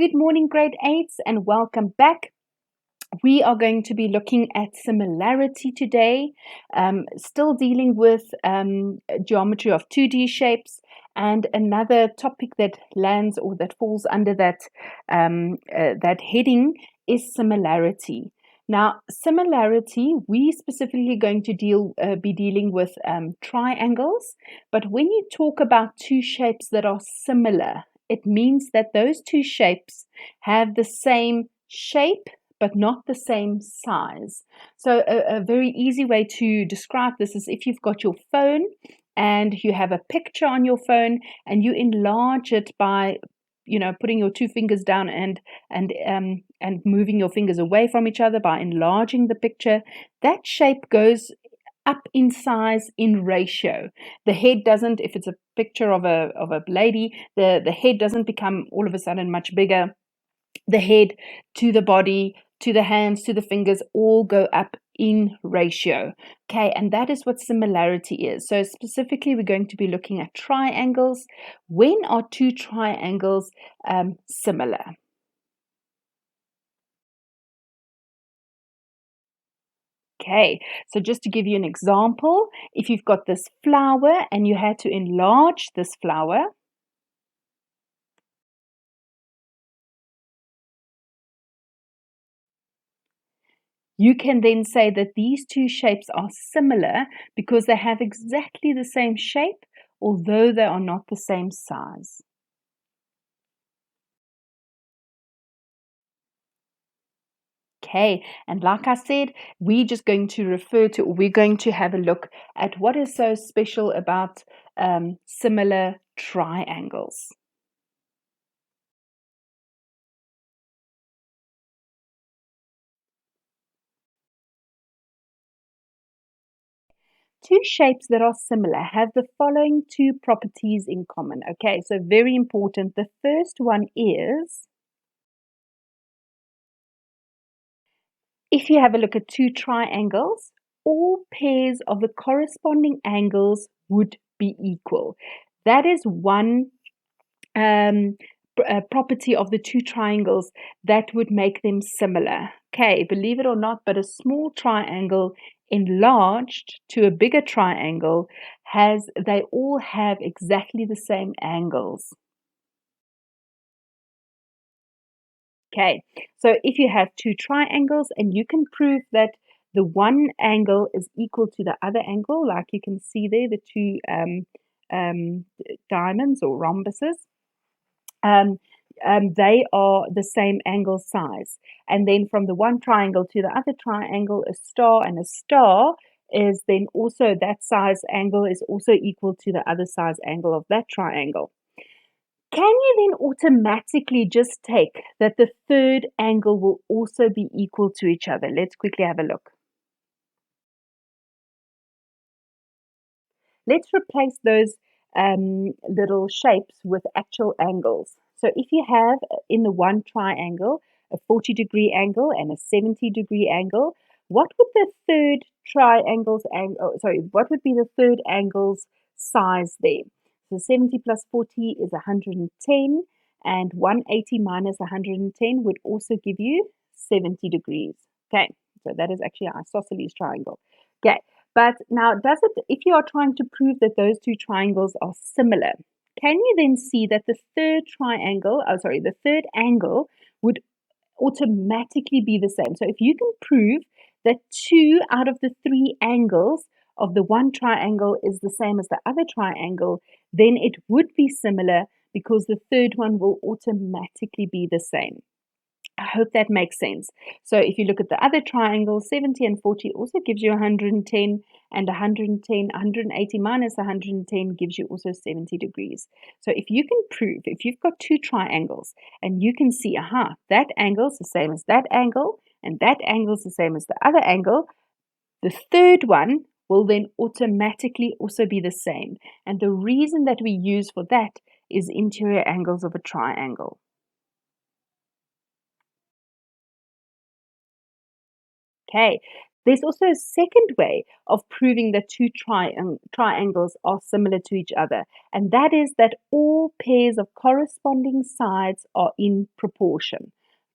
Good morning, grade 8s, and welcome back. We are going to be looking at similarity today, still dealing with geometry of 2D shapes, and another topic that lands or that falls under that heading is similarity. Now, similarity, we specifically going to be dealing with triangles, but when you talk about two shapes that are similar, it means that those two shapes have the same shape but not the same size. So a very easy way to describe this is if you've got your phone and you have a picture on your phone and you enlarge it by putting your two fingers down and moving your fingers away from each other by enlarging the picture, that shape goes up in size in ratio. The head doesn't, if it's a picture of a lady, the head doesn't become all of a sudden much bigger. The head to the body, to the hands, to the fingers, all go up in ratio. Okay, and that is what similarity is. So specifically, we're going to be looking at triangles. When are two triangles similar? Okay, so just to give you an example, if you've got this flower and you had to enlarge this flower, you can then say that these two shapes are similar because they have exactly the same shape, although they are not the same size. Okay, and like I said, we're just going to we're going to have a look at what is so special about similar triangles. Two shapes that are similar have the following two properties in common. Okay, so very important. The first one is, if you have a look at two triangles, all pairs of the corresponding angles would be equal. That is one property of the two triangles that would make them similar. Okay, believe it or not, but a small triangle enlarged to a bigger triangle they all have exactly the same angles. Okay, so if you have two triangles and you can prove that the one angle is equal to the other angle, like you can see there, the two diamonds or rhombuses, they are the same angle size. And then from the one triangle to the other triangle, a star is then also that size angle is also equal to the other size angle of that triangle. Can you then automatically just take that the third angle will also be equal to each other? Let's quickly have a look. Let's replace those little shapes with actual angles. So if you have in the one triangle a 40-degree angle and a 70-degree angle, what would the third triangle's angle? What would be the third angle's size there? So 70 plus 40 is 110, and 180 minus 110 would also give you 70 degrees. Okay, so that is actually an isosceles triangle. Okay, but now if you are trying to prove that those two triangles are similar, can you then see that the third angle would automatically be the same? So if you can prove that 2 out of the 3 angles of the one triangle is the same as the other triangle, then it would be similar because the third one will automatically be the same. I hope that makes sense. So if you look at the other triangle, 70 and 40 also gives you 110, and 180 minus 110 gives you also 70 degrees. So if you can prove, if you've got two triangles and you can see, that angle is the same as that angle, and that angle is the same as the other angle, the third one will then automatically also be the same. And the reason that we use for that is interior angles of a triangle. Okay, There's also a second way of proving that two triangles are similar to each other, and that is that all pairs of corresponding sides are in proportion.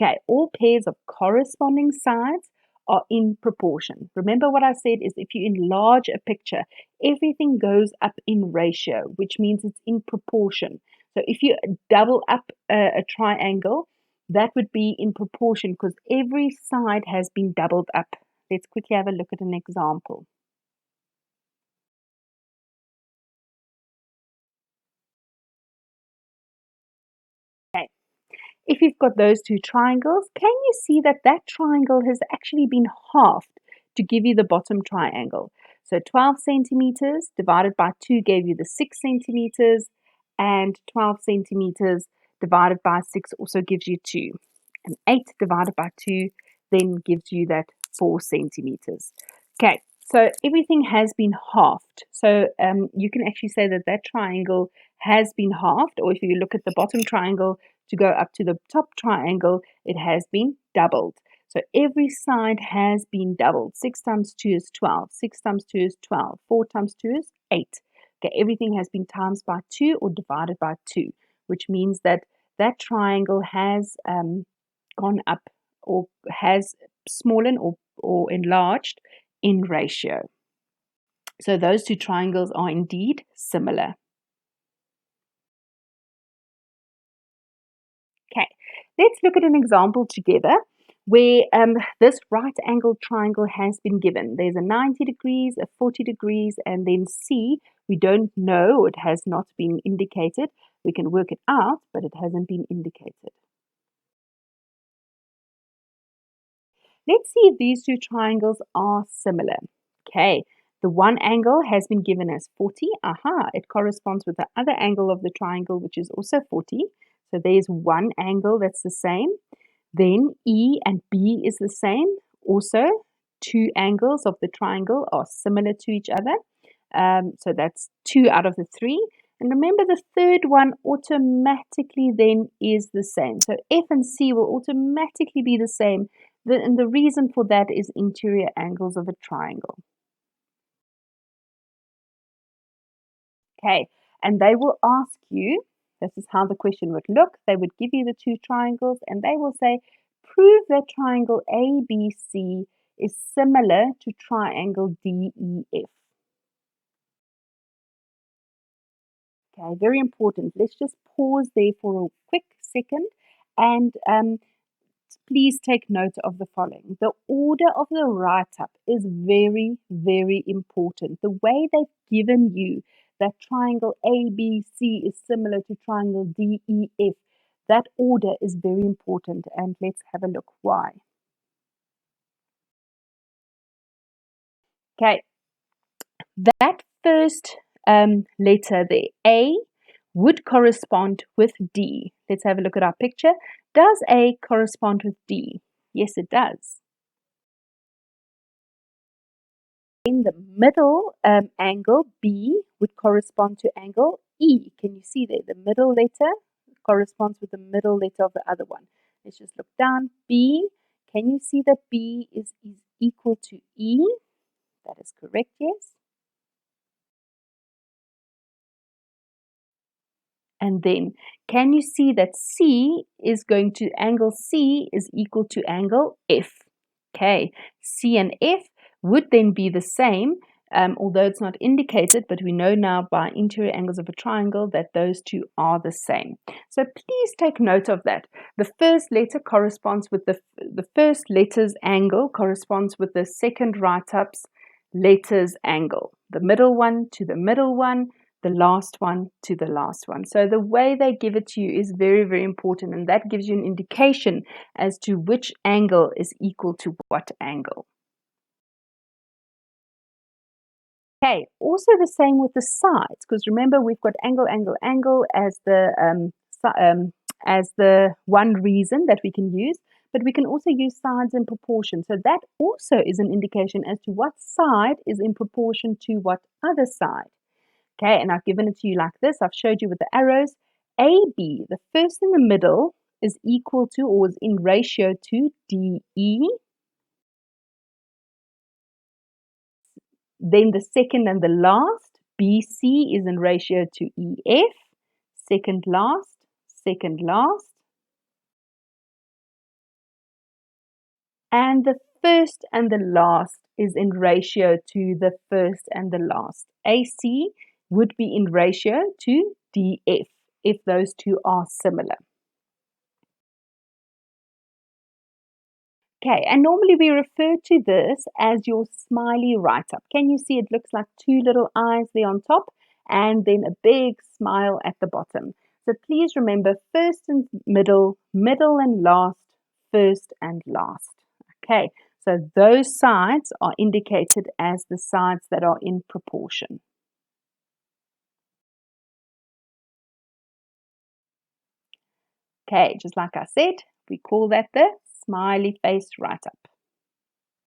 Okay, all pairs of corresponding sides are in proportion. Remember what I said is if you enlarge a picture, everything goes up in ratio, which means it's in proportion. So if you double up a triangle, that would be in proportion because every side has been doubled up. Let's quickly have a look at an example. Okay, if you've got those two triangles, can you see that that triangle has actually been halved to give you the bottom triangle? So 12 centimeters divided by 2 gave you the 6 centimeters, and 12 centimeters divided by 6 also gives you 2. And 8 divided by 2 then gives you that 4 centimeters. Okay, so everything has been halved. So you can actually say that that triangle has been halved, or if you look at the bottom triangle to go up to the top triangle, it has been doubled. So every side has been doubled. 6 times 2 is 12. 6 times 2 is 12. 4 times 2 is 8. Okay, everything has been times by 2 or divided by 2, which means that that triangle has gone up or has smallen or enlarged in ratio. So those two triangles are indeed similar. Okay, let's look at an example together where this right angled triangle has been given. There's a 90 degrees, a 40 degrees, and then C, we don't know, it has not been indicated. We can work it out, but it hasn't been indicated. Let's see if these two triangles are similar. Okay, the one angle has been given as 40. Aha, it corresponds with the other angle of the triangle, which is also 40. So there's one angle that's the same. Then E and B is the same. Also, two angles of the triangle are similar to each other. So that's 2 out of the 3. And remember, the third one automatically then is the same. So F and C will automatically be the same. And the reason for that is interior angles of a triangle. Okay, and they will ask you, this is how the question would look. They would give you the two triangles and they will say, prove that triangle ABC is similar to triangle DEF. Okay, very important. Let's just pause there for a quick second and please take note of the following. The order of the write-up is very, very important. The way they've given you that triangle ABC is similar to triangle DEF, that order is very important, and let's have a look why. Okay, that first letter there, A, would correspond with D. Let's have a look at our picture. Does A correspond with D? Yes, it does. In the middle angle, B would correspond to angle E. Can you see there? The middle letter corresponds with the middle letter of the other one. Let's just look down. B, can you see that B is equal to E? That is correct, yes. And then, can you see that C is going to angle C is equal to angle F? Okay, C and F would then be the same, although it's not indicated, but we know now by interior angles of a triangle that those two are the same. So please take note of that. The first letter corresponds with the first letter's angle corresponds with the second write-up's letter's angle. The middle one to the middle one, the last one to the last one. So the way they give it to you is very, very important, and that gives you an indication as to which angle is equal to what angle. Okay, also the same with the sides, because remember we've got angle, angle, angle as the one reason that we can use, but we can also use sides in proportion. So that also is an indication as to what side is in proportion to what other side. Okay, and I've given it to you like this. I've showed you with the arrows. AB, the first in the middle, is equal to or is in ratio to DE. Then the second and the last, BC is in ratio to EF, second last, second last. And the first and the last is in ratio to the first and the last. AC would be in ratio to DF if those two are similar. Okay, and normally we refer to this as your smiley write-up. Can you see it looks like two little eyes there on top and then a big smile at the bottom. So please remember first and middle, middle and last, first and last. Okay, so those sides are indicated as the sides that are in proportion. Okay, just like I said, we call that the smiley face write-up.